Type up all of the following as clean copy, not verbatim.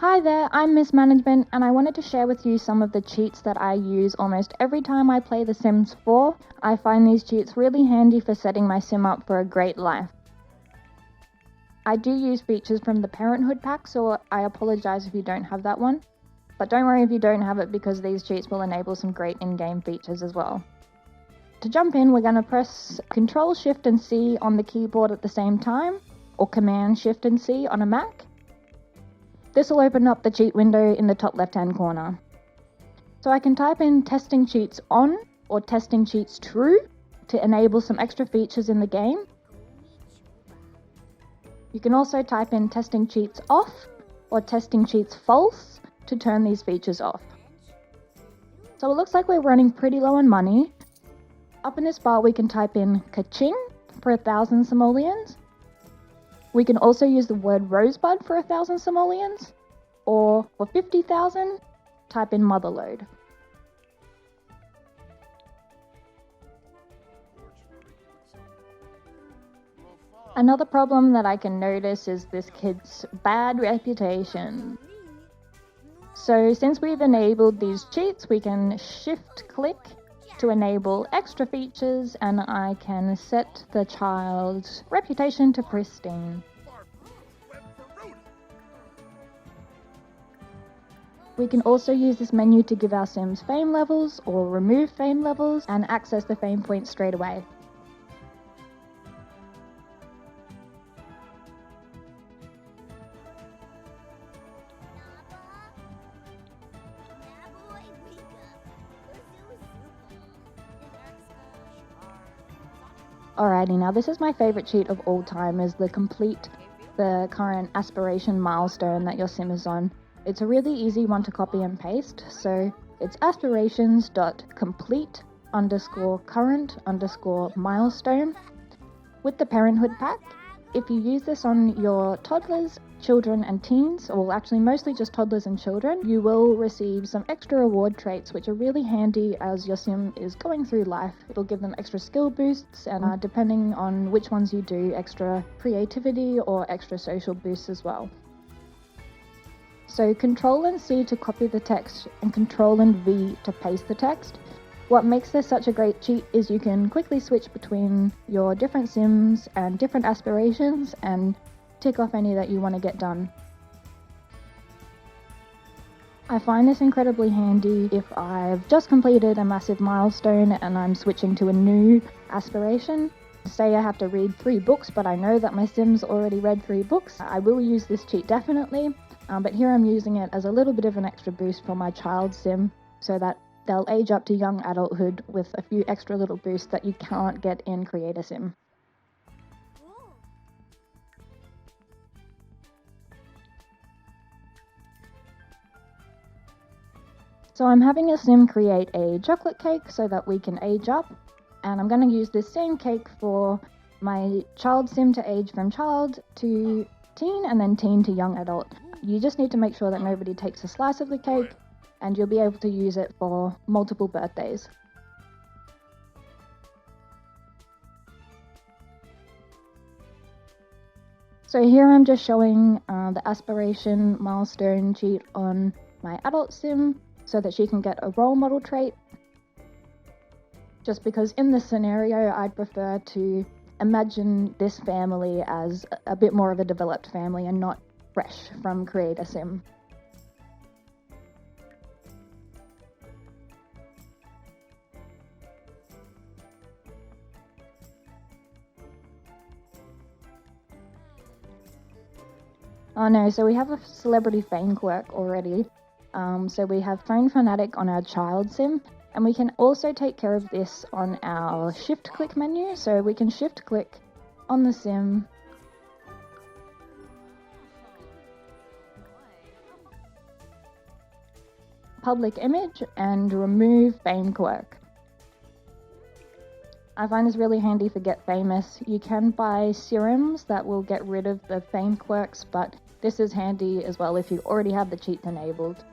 Hi there, I'm Miss Management and I wanted to share with you some of the cheats that I use almost every time I play The Sims 4. I find these cheats really handy for setting my sim up for a great life. I do use features from the Parenthood pack, so I apologize if you don't have that one. But don't worry if you don't have it, because these cheats will enable some great in-game features as well. To jump in, we're going to press CTRL SHIFT and C on the keyboard at the same time, or Command SHIFT and C on a Mac. This will open up the cheat window in the top left-hand corner. So I can type in testing cheats on or testing cheats true to enable some extra features in the game. You can also type in testing cheats off or testing cheats false to turn these features off. So it looks like we're running pretty low on money. Up in this bar we can type in kaching for 1,000 simoleons. We can also use the word rosebud for 1,000 simoleons, or for 50,000, type in motherlode. Another problem that I can notice is this kid's bad reputation. So since we've enabled these cheats, we can shift click to enable extra features, and I can set the child's reputation to pristine. We can also use this menu to give our sims fame levels or remove fame levels and access the fame points straight away. Alrighty, now this is my favorite cheat of all time, is the current aspiration milestone that your sim is on. It's a really easy one to copy and paste, so it's aspirations.complete_current_milestone with the Parenthood pack. If you use this on your toddlers, children and teens, or actually mostly just toddlers and children, you will receive some extra reward traits which are really handy as your sim is going through life. It'll give them extra skill boosts, and depending on which ones you do, extra creativity or extra social boosts as well. So Control and C to copy the text and Control and V to paste the text. What makes this such a great cheat is you can quickly switch between your different sims and different aspirations and tick off any that you want to get done. I find this incredibly handy if I've just completed a massive milestone and I'm switching to a new aspiration. Say I have to read 3 books, but I know that my sim's already read 3 books. I will use this cheat definitely, but here I'm using it as a little bit of an extra boost for my child sim so that they'll age up to young adulthood with a few extra little boosts that you can't get in Creator Sim. So I'm having a sim create a chocolate cake so that we can age up, and I'm going to use this same cake for my child sim to age from child to teen and then teen to young adult. You just need to make sure that nobody takes a slice of the cake, and you'll be able to use it for multiple birthdays. So here I'm just showing the aspiration milestone cheat on my adult sim so that she can get a role model trait. Just because in this scenario I'd prefer to imagine this family as a bit more of a developed family and not fresh from Creator Sim. Oh no, so we have a celebrity fame quirk already. So we have Phone Fanatic on our child sim, and we can also take care of this on our shift click menu. So we can shift click on the sim, public image, and remove fame quirk. I find this really handy for Get Famous. You can buy serums that will get rid of the fame quirks, but this is handy as well if you already have the cheats enabled.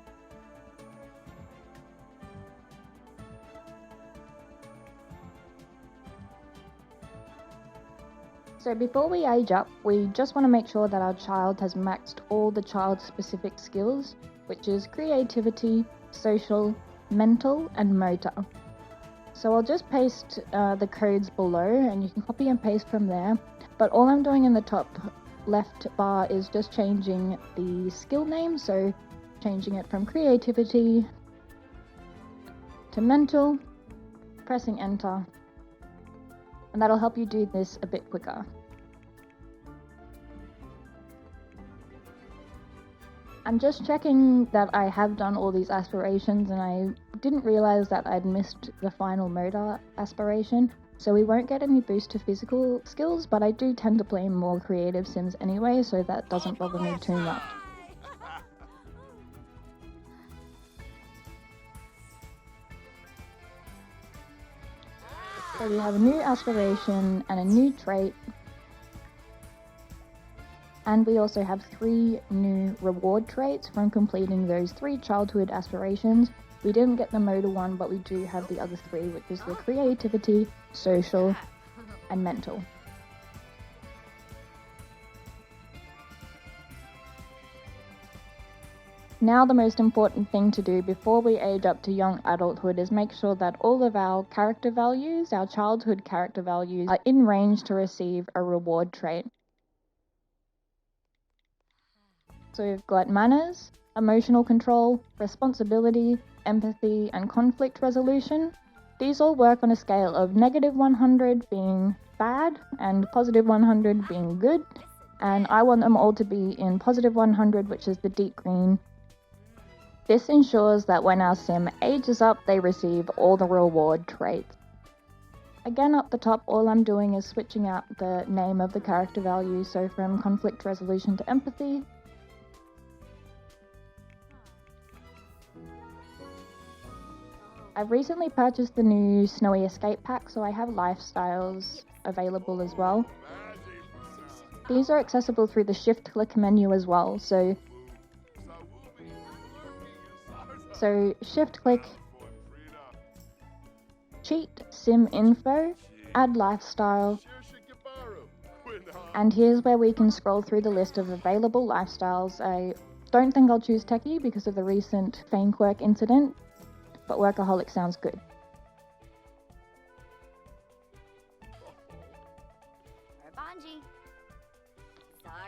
So before we age up, we just want to make sure that our child has maxed all the child-specific skills, which is creativity, social, mental, and motor. So I'll just paste the codes below and you can copy and paste from there, but all I'm doing in the top left bar is just changing the skill name, so changing it from creativity to mental, pressing enter, and that'll help you do this a bit quicker. I'm just checking that I have done all these aspirations, and I didn't realize that I'd missed the final motor aspiration, so we won't get any boost to physical skills, but I do tend to play more creative sims anyway, so that doesn't bother me too much. So we have a new aspiration and a new trait. And we also have 3 new reward traits from completing those 3 childhood aspirations. We didn't get the motor one, but we do have the other 3, which is the creativity, social, and mental. Now the most important thing to do before we age up to young adulthood is make sure that all of our character values, our childhood character values, are in range to receive a reward trait. So we've got manners, emotional control, responsibility, empathy, and conflict resolution. These all work on a scale of -100 being bad and +100 being good. And I want them all to be in +100, which is the deep green. This ensures that when our sim ages up, they receive all the reward traits. Again, up the top, all I'm doing is switching out the name of the character value, so from conflict resolution to empathy. I've recently purchased the new Snowy Escape Pack, so I have lifestyles available as well. These are accessible through the shift click menu as well, so shift click, cheat sim info, add lifestyle, and here's where we can scroll through the list of available lifestyles. I don't think I'll choose techie because of the recent Fame Quirk incident, but workaholic sounds good.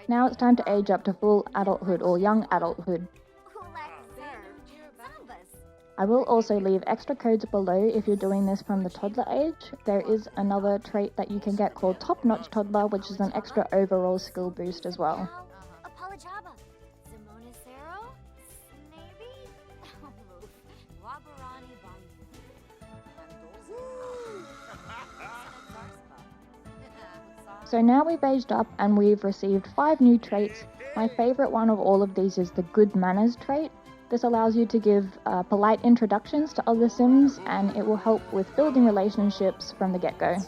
Now it's time to age up to full adulthood or young adulthood. I will also leave extra codes below if you're doing this from the toddler age. There is another trait that you can get called Top Notch Toddler, which is an extra overall skill boost as well. So now we've aged up and we've received 5 new traits. My favourite one of all of these is the Good Manners trait. This allows you to give polite introductions to other Sims, and it will help with building relationships from the get-go.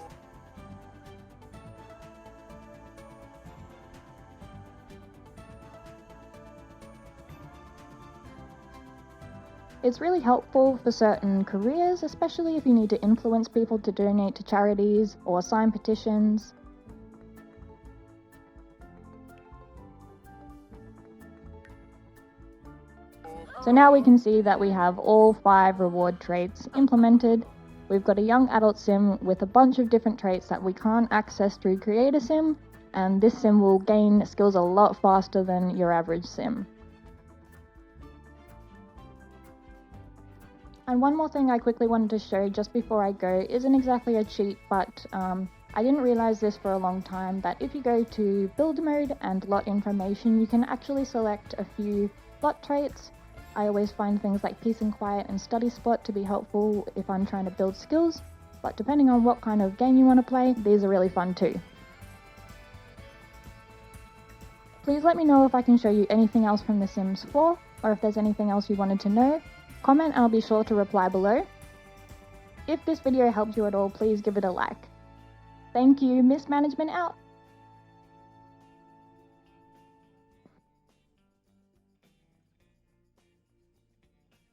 It's really helpful for certain careers, especially if you need to influence people to donate to charities or sign petitions. So now we can see that we have all 5 reward traits implemented. We've got a young adult sim with a bunch of different traits that we can't access through Create a Sim, and this sim will gain skills a lot faster than your average sim. And one more thing I quickly wanted to show just before I go isn't exactly a cheat, but I didn't realize this for a long time, that if you go to build mode and lot information, you can actually select a few lot traits. I always find things like peace and quiet and study spot to be helpful if I'm trying to build skills, but depending on what kind of game you want to play, these are really fun too. Please let me know if I can show you anything else from The Sims 4, or if there's anything else you wanted to know. Comment and I'll be sure to reply below. If this video helped you at all, please give it a like. Thank you, Miss Management out!